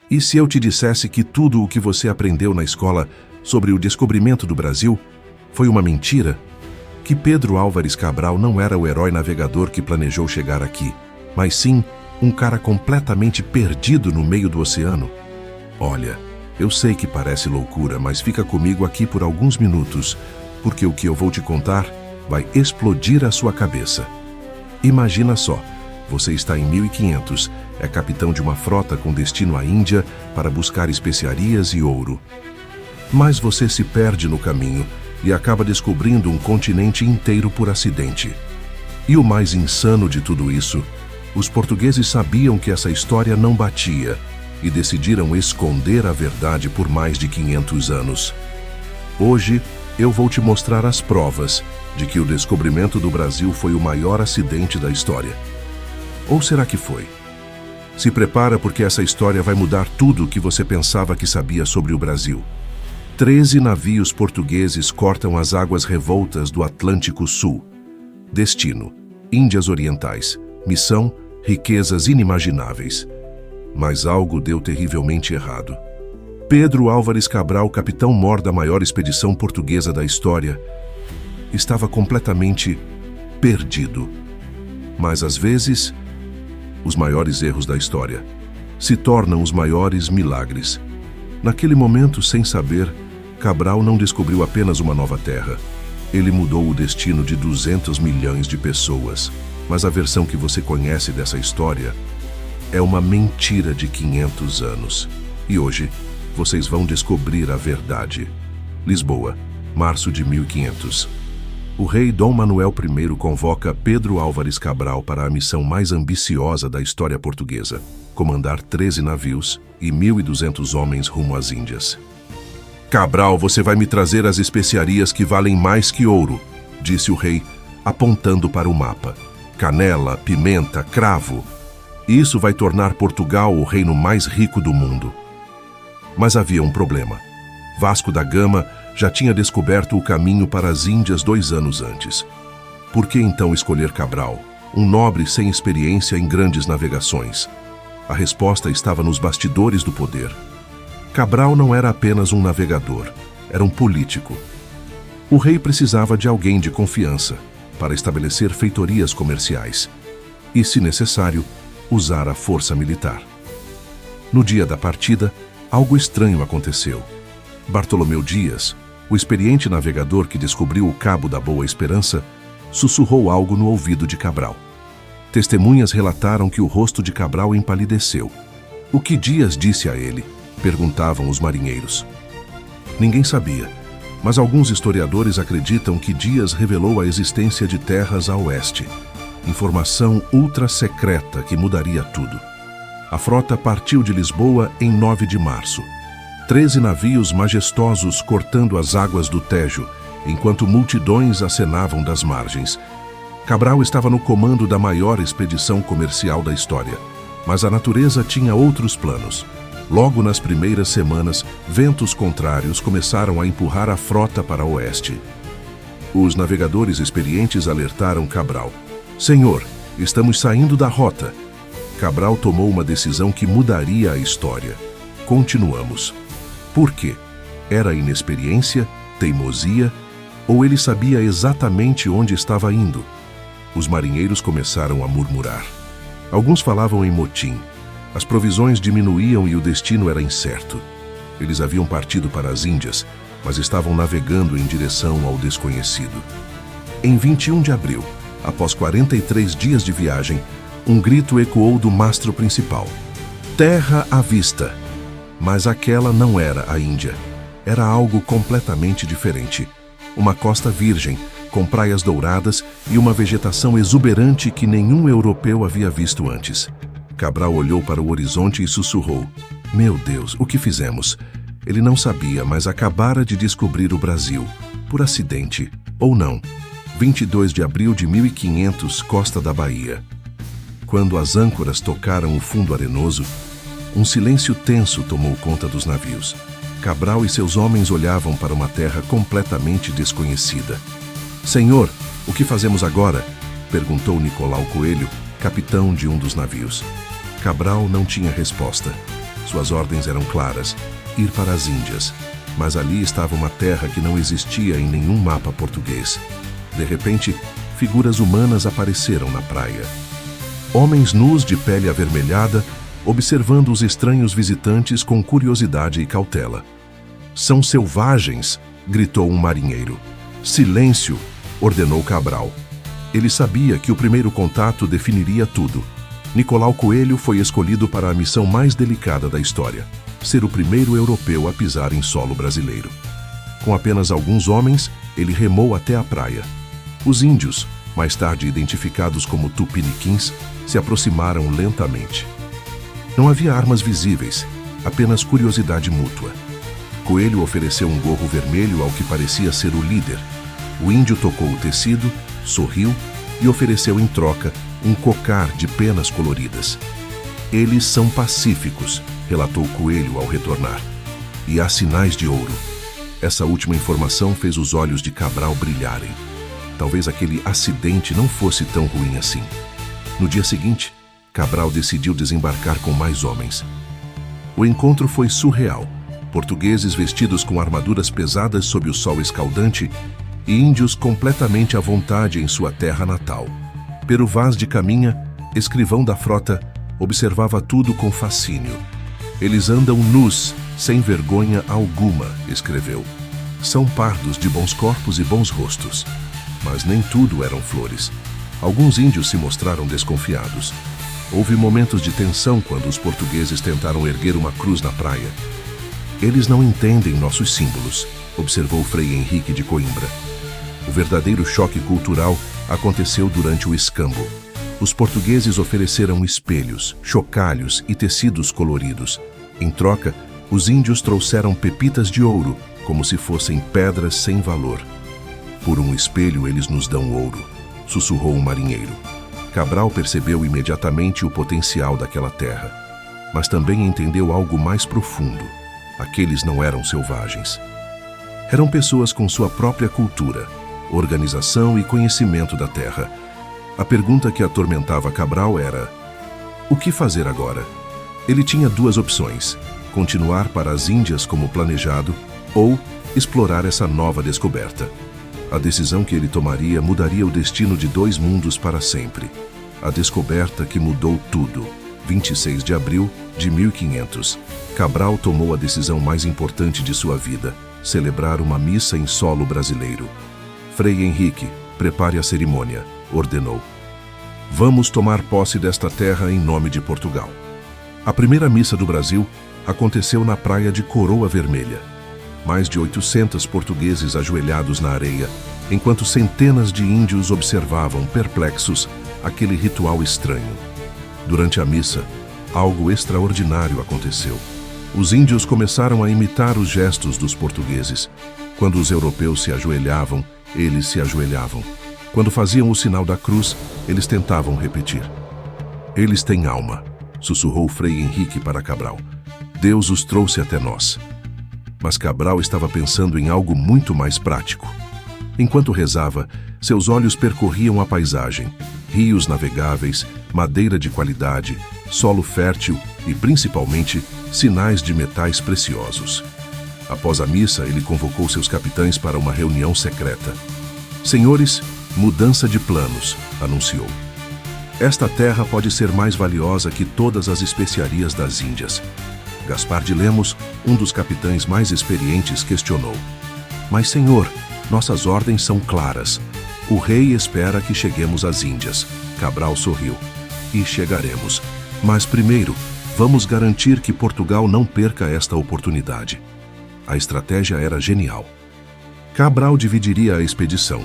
E se eu te dissesse que tudo o que você aprendeu na escola sobre o descobrimento do Brasil foi uma mentira? Que Pedro Álvares Cabral não era o herói navegador que planejou chegar aqui, mas sim um cara completamente perdido no meio do oceano? Olha, eu sei que parece loucura, mas fica comigo aqui por alguns minutos, porque o que eu vou te contar vai explodir a sua cabeça. Imagina só, você está em 1500, é capitão de uma frota com destino à Índia para buscar especiarias e ouro. Mas você se perde no caminho e acaba descobrindo um continente inteiro por acidente. E o mais insano de tudo isso, os portugueses sabiam que essa história não batia e decidiram esconder a verdade por mais de 500 anos. Hoje, eu vou te mostrar as provas de que o descobrimento do Brasil foi o maior acidente da história. Ou será que foi? Se prepara, porque essa história vai mudar tudo o que você pensava que sabia sobre o Brasil. 13 navios portugueses cortam as águas revoltas do Atlântico Sul. Destino: Índias Orientais. Missão: riquezas inimagináveis. Mas algo deu terrivelmente errado. Pedro Álvares Cabral, capitão-mor da maior expedição portuguesa da história, estava completamente perdido. Mas às vezes, os maiores erros da história se tornam os maiores milagres. Naquele momento, sem saber, Cabral não descobriu apenas uma nova terra. Ele mudou o destino de 200 milhões de pessoas. Mas a versão que você conhece dessa história é uma mentira de 500 anos. E hoje, vocês vão descobrir a verdade. Lisboa, março de 1500. O rei Dom Manuel I convoca Pedro Álvares Cabral para a missão mais ambiciosa da história portuguesa: comandar 13 navios e 1.200 homens rumo às Índias. Cabral, você vai me trazer as especiarias que valem mais que ouro, disse o rei, apontando para o mapa. Canela, pimenta, cravo. Isso vai tornar Portugal o reino mais rico do mundo. Mas havia um problema. Vasco da Gama já tinha descoberto o caminho para as Índias 2 anos antes. Por que então escolher Cabral, um nobre sem experiência em grandes navegações? A resposta estava nos bastidores do poder. Cabral não era apenas um navegador, era um político. O rei precisava de alguém de confiança para estabelecer feitorias comerciais e, se necessário, usar a força militar. No dia da partida, algo estranho aconteceu. Bartolomeu Dias, o experiente navegador que descobriu o Cabo da Boa Esperança, sussurrou algo no ouvido de Cabral. Testemunhas relataram que o rosto de Cabral empalideceu. O que Dias disse a ele? Perguntavam os marinheiros. Ninguém sabia, mas alguns historiadores acreditam que Dias revelou a existência de terras a oeste. Informação ultra-secreta que mudaria tudo. A frota partiu de Lisboa em 9 de março. 13 navios majestosos cortando as águas do Tejo, enquanto multidões acenavam das margens. Cabral estava no comando da maior expedição comercial da história, mas a natureza tinha outros planos. Logo nas primeiras semanas, ventos contrários começaram a empurrar a frota para o oeste. Os navegadores experientes alertaram Cabral. Senhor, estamos saindo da rota. Cabral tomou uma decisão que mudaria a história. Continuamos. Por quê? Era inexperiência, teimosia, ou ele sabia exatamente onde estava indo? Os marinheiros começaram a murmurar. Alguns falavam em motim. As provisões diminuíam e o destino era incerto. Eles haviam partido para as Índias, mas estavam navegando em direção ao desconhecido. Em 21 de abril, após 43 dias de viagem, um grito ecoou do mastro principal. Terra à vista! Mas aquela não era a Índia. Era algo completamente diferente. Uma costa virgem, com praias douradas e uma vegetação exuberante que nenhum europeu havia visto antes. Cabral olhou para o horizonte e sussurrou. Meu Deus, o que fizemos? Ele não sabia, mas acabara de descobrir o Brasil. Por acidente, ou não. 22 de abril de 1500, costa da Bahia. Quando as âncoras tocaram o fundo arenoso, um silêncio tenso tomou conta dos navios. Cabral e seus homens olhavam para uma terra completamente desconhecida. Senhor, o que fazemos agora? Perguntou Nicolau Coelho, capitão de um dos navios. Cabral não tinha resposta. Suas ordens eram claras: ir para as Índias. Mas ali estava uma terra que não existia em nenhum mapa português. De repente, figuras humanas apareceram na praia. Homens nus de pele avermelhada, observando os estranhos visitantes com curiosidade e cautela. "São selvagens!" gritou um marinheiro. "Silêncio!" ordenou Cabral. Ele sabia que o primeiro contato definiria tudo. Nicolau Coelho foi escolhido para a missão mais delicada da história: ser o primeiro europeu a pisar em solo brasileiro. Com apenas alguns homens, ele remou até a praia. Os índios, mais tarde identificados como tupiniquins, se aproximaram lentamente. Não havia armas visíveis, apenas curiosidade mútua. Coelho ofereceu um gorro vermelho ao que parecia ser o líder. O índio tocou o tecido, sorriu e ofereceu em troca um cocar de penas coloridas. "Eles são pacíficos", relatou Coelho ao retornar. "E há sinais de ouro." Essa última informação fez os olhos de Cabral brilharem. Talvez aquele acidente não fosse tão ruim assim. No dia seguinte, Cabral decidiu desembarcar com mais homens. O encontro foi surreal. Portugueses vestidos com armaduras pesadas sob o sol escaldante e índios completamente à vontade em sua terra natal. Pero Vaz de Caminha, escrivão da frota, observava tudo com fascínio. "Eles andam nus, sem vergonha alguma", escreveu. "São pardos de bons corpos e bons rostos." Mas nem tudo eram flores. Alguns índios se mostraram desconfiados. Houve momentos de tensão quando os portugueses tentaram erguer uma cruz na praia. "Eles não entendem nossos símbolos", observou Frei Henrique de Coimbra. O verdadeiro choque cultural aconteceu durante o escambo. Os portugueses ofereceram espelhos, chocalhos e tecidos coloridos. Em troca, os índios trouxeram pepitas de ouro, como se fossem pedras sem valor. "Por um espelho eles nos dão ouro", sussurrou um marinheiro. Cabral percebeu imediatamente o potencial daquela terra, mas também entendeu algo mais profundo: aqueles não eram selvagens. Eram pessoas com sua própria cultura, organização e conhecimento da terra. A pergunta que atormentava Cabral era: o que fazer agora? Ele tinha duas opções: continuar para as Índias como planejado ou explorar essa nova descoberta. A decisão que ele tomaria mudaria o destino de dois mundos para sempre. A descoberta que mudou tudo. 26 de abril de 1500. Cabral tomou a decisão mais importante de sua vida: celebrar uma missa em solo brasileiro. "Frei Henrique, prepare a cerimônia", ordenou. "Vamos tomar posse desta terra em nome de Portugal." A primeira missa do Brasil aconteceu na praia de Coroa Vermelha. Mais de 800 portugueses ajoelhados na areia, enquanto centenas de índios observavam, perplexos, aquele ritual estranho. Durante a missa, algo extraordinário aconteceu. Os índios começaram a imitar os gestos dos portugueses. Quando os europeus se ajoelhavam, eles se ajoelhavam. Quando faziam o sinal da cruz, eles tentavam repetir. "Eles têm alma", sussurrou Frei Henrique para Cabral. "Deus os trouxe até nós." Mas Cabral estava pensando em algo muito mais prático. Enquanto rezava, seus olhos percorriam a paisagem: rios navegáveis, madeira de qualidade, solo fértil e, principalmente, sinais de metais preciosos. Após a missa, ele convocou seus capitães para uma reunião secreta. "Senhores, mudança de planos", anunciou. "Esta terra pode ser mais valiosa que todas as especiarias das Índias." Gaspar de Lemos, um dos capitães mais experientes, questionou. "Mas, senhor, nossas ordens são claras. O rei espera que cheguemos às Índias." Cabral sorriu. "E chegaremos. Mas primeiro, vamos garantir que Portugal não perca esta oportunidade." A estratégia era genial. Cabral dividiria a expedição.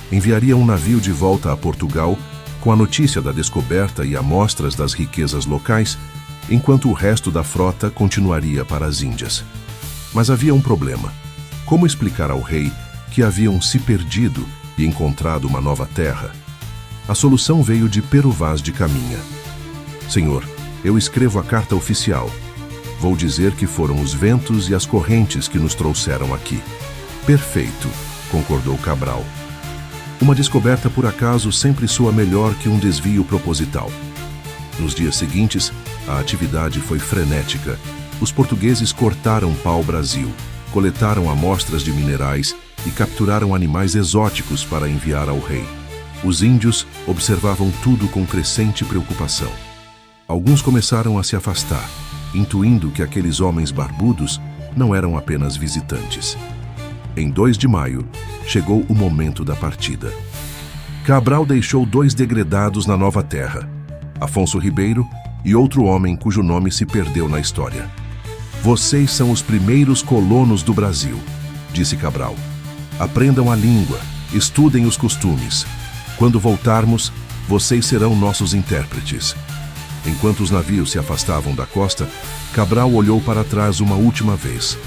Enviaria um navio de volta a Portugal com a notícia da descoberta e amostras das riquezas locais, enquanto o resto da frota continuaria para as Índias. Mas havia um problema. Como explicar ao rei que haviam se perdido e encontrado uma nova terra? A solução veio de Pero Vaz de Caminha. "Senhor, eu escrevo a carta oficial. Vou dizer que foram os ventos e as correntes que nos trouxeram aqui." "Perfeito", concordou Cabral. Uma descoberta por acaso sempre soa melhor que um desvio proposital. Nos dias seguintes, a atividade foi frenética Os portugueses cortaram pau-brasil, coletaram amostras de minerais e capturaram animais exóticos para enviar ao rei. Os índios observavam tudo com crescente preocupação. Alguns começaram a se afastar, intuindo que aqueles homens barbudos não eram apenas visitantes. Em 2 de maio, chegou o momento da partida. Cabral deixou 2 degredados na nova terra, Afonso Ribeiro e outro homem cujo nome se perdeu na história. "Vocês são os primeiros colonos do Brasil", disse Cabral. "Aprendam a língua, estudem os costumes. Quando voltarmos, vocês serão nossos intérpretes." Enquanto os navios se afastavam da costa, Cabral olhou para trás uma última vez.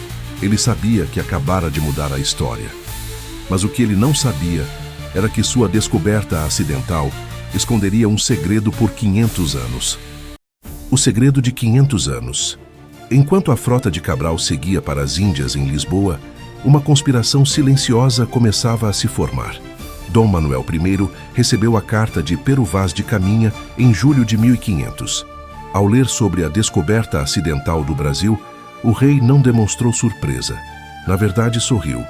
Ele sabia que acabara de mudar a história. Mas o que ele não sabia era que sua descoberta acidental esconderia um segredo por 500 anos. O segredo de 500 anos. Enquanto a frota de Cabral seguia para as Índias em Lisboa, uma conspiração silenciosa começava a se formar. Dom Manuel I recebeu a carta de Pero Vaz de Caminha em julho de 1500. Ao ler sobre a descoberta acidental do Brasil, o rei não demonstrou surpresa. Na verdade, sorriu.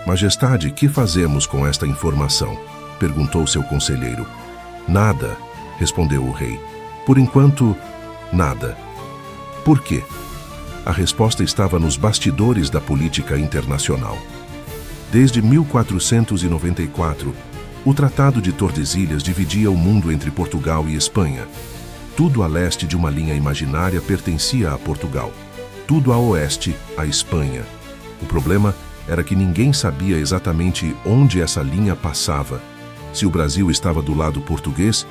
"Majestade, que fazemos com esta informação?" perguntou seu conselheiro. "Nada", respondeu o rei. "Por enquanto, nada." Por quê? A resposta estava nos bastidores da política internacional. Desde 1494, o Tratado de Tordesilhas dividia o mundo entre Portugal e Espanha. Tudo a leste de uma linha imaginária pertencia a Portugal. Tudo a oeste, a Espanha. O problema era que ninguém sabia exatamente onde essa linha passava. Se o Brasil estava do lado português,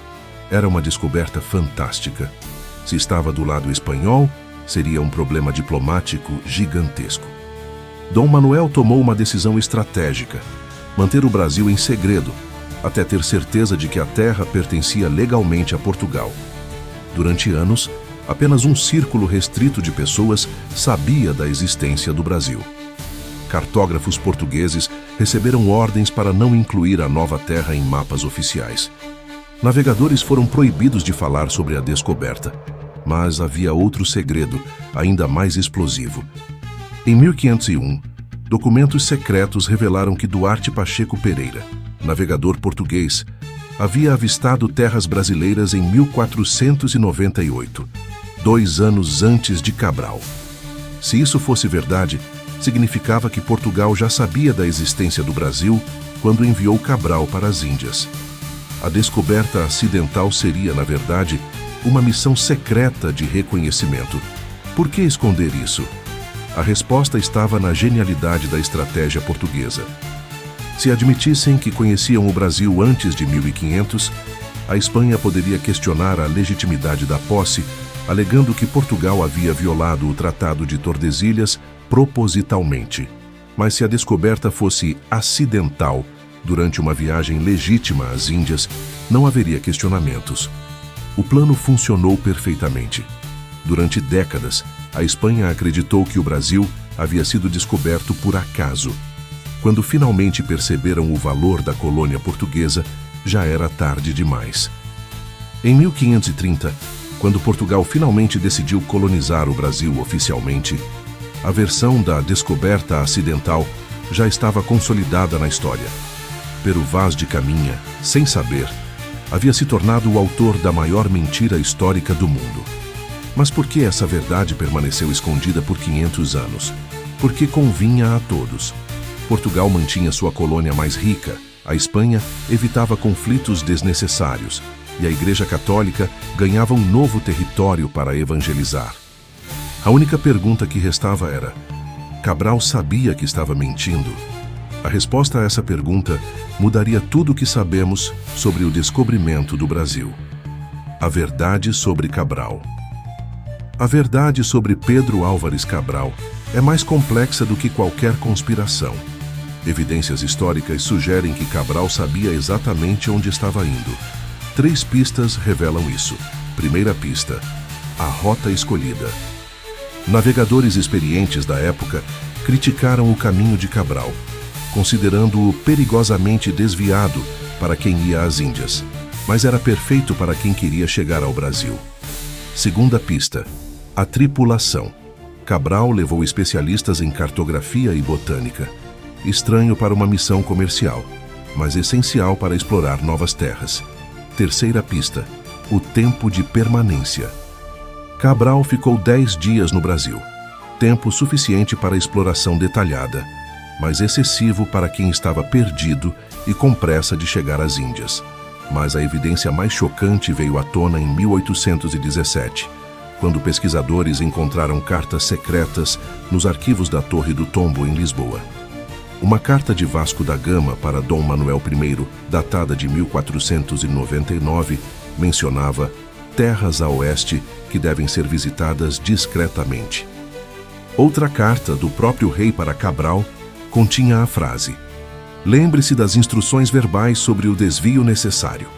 era uma descoberta fantástica. Se estava do lado espanhol, seria um problema diplomático gigantesco. Dom Manuel tomou uma decisão estratégica: manter o Brasil em segredo, até ter certeza de que a terra pertencia legalmente a Portugal. Durante anos, apenas um círculo restrito de pessoas sabia da existência do Brasil. Cartógrafos portugueses receberam ordens para não incluir a nova terra em mapas oficiais. Navegadores foram proibidos de falar sobre a descoberta, mas havia outro segredo, ainda mais explosivo. Em 1501, documentos secretos revelaram que Duarte Pacheco Pereira, navegador português, havia avistado terras brasileiras em 1498, 2 anos antes de Cabral. Se isso fosse verdade, significava que Portugal já sabia da existência do Brasil quando enviou Cabral para as Índias. A descoberta acidental seria, na verdade, uma missão secreta de reconhecimento. Por que esconder isso? A resposta estava na genialidade da estratégia portuguesa. Se admitissem que conheciam o Brasil antes de 1500, a Espanha poderia questionar a legitimidade da posse, alegando que Portugal havia violado o Tratado de Tordesilhas propositalmente. Mas se a descoberta fosse acidental, durante uma viagem legítima às Índias, não haveria questionamentos. O plano funcionou perfeitamente. Durante décadas, a Espanha acreditou que o Brasil havia sido descoberto por acaso. Quando finalmente perceberam o valor da colônia portuguesa, já era tarde demais. Em 1530, quando Portugal finalmente decidiu colonizar o Brasil oficialmente, a versão da descoberta acidental já estava consolidada na história. Pero Vaz de Caminha, sem saber, havia se tornado o autor da maior mentira histórica do mundo. Mas por que essa verdade permaneceu escondida por 500 anos? Porque convinha a todos. Portugal mantinha sua colônia mais rica, a Espanha evitava conflitos desnecessários e a Igreja Católica ganhava um novo território para evangelizar. A única pergunta que restava era: Cabral sabia que estava mentindo? A resposta a essa pergunta mudaria tudo o que sabemos sobre o descobrimento do Brasil. A verdade sobre Cabral. A verdade sobre Pedro Álvares Cabral é mais complexa do que qualquer conspiração. Evidências históricas sugerem que Cabral sabia exatamente onde estava indo. 3 pistas revelam isso. Primeira pista: a rota escolhida. Navegadores experientes da época criticaram o caminho de Cabral, considerando-o perigosamente desviado para quem ia às Índias, mas era perfeito para quem queria chegar ao Brasil. Segunda pista: a tripulação. Cabral levou especialistas em cartografia e botânica. Estranho para uma missão comercial, mas essencial para explorar novas terras. Terceira pista: o tempo de permanência. Cabral ficou 10 dias no Brasil. Tempo suficiente para exploração detalhada, mas excessivo para quem estava perdido e com pressa de chegar às Índias. Mas a evidência mais chocante veio à tona em 1817, quando pesquisadores encontraram cartas secretas nos arquivos da Torre do Tombo, em Lisboa. Uma carta de Vasco da Gama para Dom Manuel I, datada de 1499, mencionava terras a oeste que devem ser visitadas discretamente. Outra carta do próprio rei para Cabral continha a frase: lembre-se das instruções verbais sobre o desvio necessário.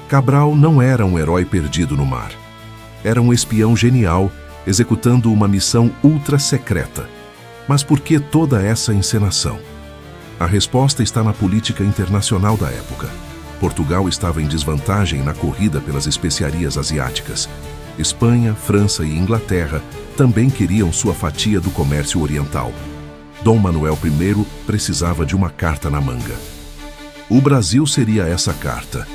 Cabral não era um herói perdido no mar. Era um espião genial, executando uma missão ultra-secreta. Mas por que toda essa encenação? A resposta está na política internacional da época. Portugal estava em desvantagem na corrida pelas especiarias asiáticas. Espanha, França e Inglaterra também queriam sua fatia do comércio oriental. Dom Manuel I precisava de uma carta na manga. O Brasil seria essa carta.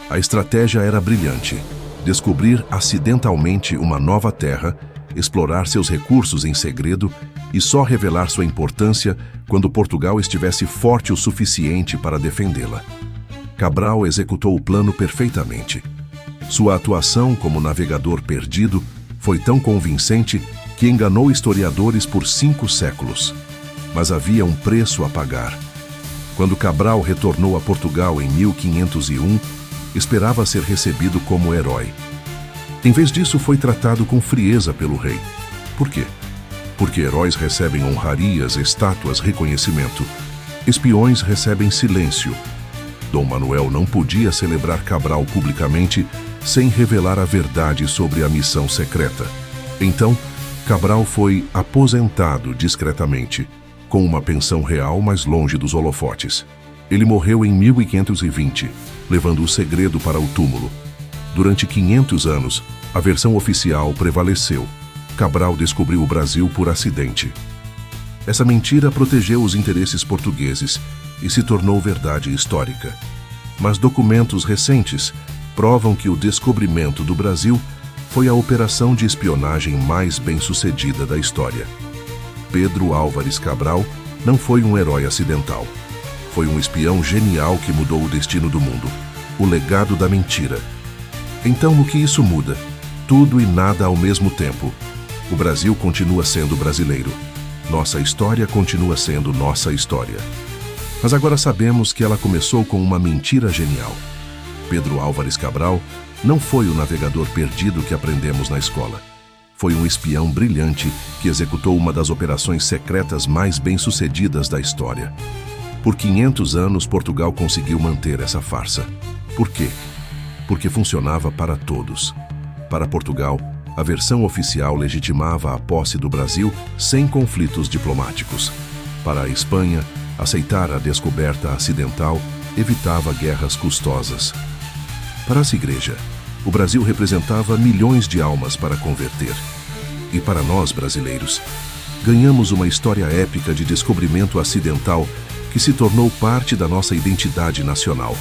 A estratégia era brilhante: descobrir acidentalmente uma nova terra, explorar seus recursos em segredo e só revelar sua importância quando Portugal estivesse forte o suficiente para defendê-la. Cabral executou o plano perfeitamente. Sua atuação como navegador perdido foi tão convincente que enganou historiadores por 5 séculos. Mas havia um preço a pagar. Quando Cabral retornou a Portugal em 1501, esperava ser recebido como herói. Em vez disso, foi tratado com frieza pelo rei. Por quê? Porque heróis recebem honrarias, estátuas, reconhecimento. Espiões recebem silêncio. Dom Manuel não podia celebrar Cabral publicamente sem revelar a verdade sobre a missão secreta. Então, Cabral foi aposentado discretamente, com uma pensão real mais longe dos holofotes. Ele morreu em 1520, levando o segredo para o túmulo. Durante 500 anos, a versão oficial prevaleceu. Cabral descobriu o Brasil por acidente. Essa mentira protegeu os interesses portugueses e se tornou verdade histórica. Mas documentos recentes provam que o descobrimento do Brasil foi a operação de espionagem mais bem-sucedida da história. Pedro Álvares Cabral não foi um herói acidental. Foi um espião genial que mudou o destino do mundo. O legado da mentira. Então, o que isso muda? Tudo e nada ao mesmo tempo. O Brasil continua sendo brasileiro. Nossa história continua sendo nossa história. Mas agora sabemos que ela começou com uma mentira genial. Pedro Álvares Cabral não foi o navegador perdido que aprendemos na escola. Foi um espião brilhante que executou uma das operações secretas mais bem-sucedidas da história. Por 500 anos, Portugal conseguiu manter essa farsa. Por quê? Porque funcionava para todos. Para Portugal, a versão oficial legitimava a posse do Brasil sem conflitos diplomáticos. Para a Espanha, aceitar a descoberta acidental evitava guerras custosas. Para essa igreja, o Brasil representava milhões de almas para converter. E para nós, brasileiros, ganhamos uma história épica de descobrimento acidental que se tornou parte da nossa identidade nacional.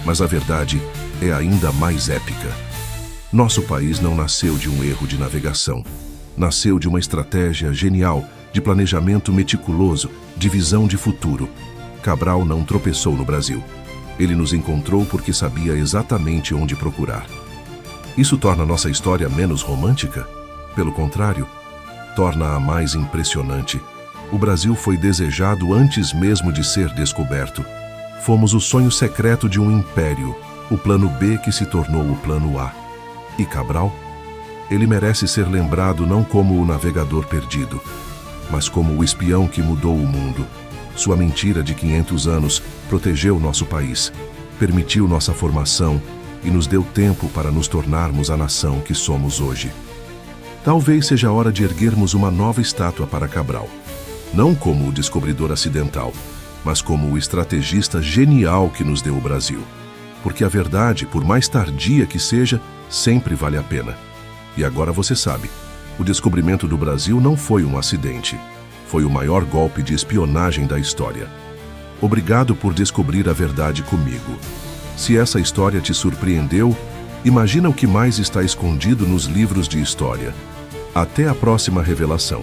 Mas a verdade é ainda mais épica. Nosso país não nasceu de um erro de navegação. Nasceu de uma estratégia genial, de planejamento meticuloso, de visão de futuro. Cabral não tropeçou no Brasil. Ele nos encontrou porque sabia exatamente onde procurar. Isso torna nossa história menos romântica? Pelo contrário, torna-a mais impressionante. O Brasil foi desejado antes mesmo de ser descoberto. Fomos o sonho secreto de um império, o plano B que se tornou o plano A. E Cabral? Ele merece ser lembrado não como o navegador perdido, mas como o espião que mudou o mundo. Sua mentira de 500 anos protegeu nosso país, permitiu nossa formação e nos deu tempo para nos tornarmos a nação que somos hoje. Talvez seja a hora de erguermos uma nova estátua para Cabral, não como o descobridor acidental, mas como o estrategista genial que nos deu o Brasil. Porque a verdade, por mais tardia que seja, sempre vale a pena. E agora você sabe, O descobrimento do Brasil não foi um acidente. Foi o maior golpe de espionagem da história. Obrigado por descobrir a verdade comigo. Se essa história te surpreendeu, imagina o que mais está escondido nos livros de história. Até a próxima revelação.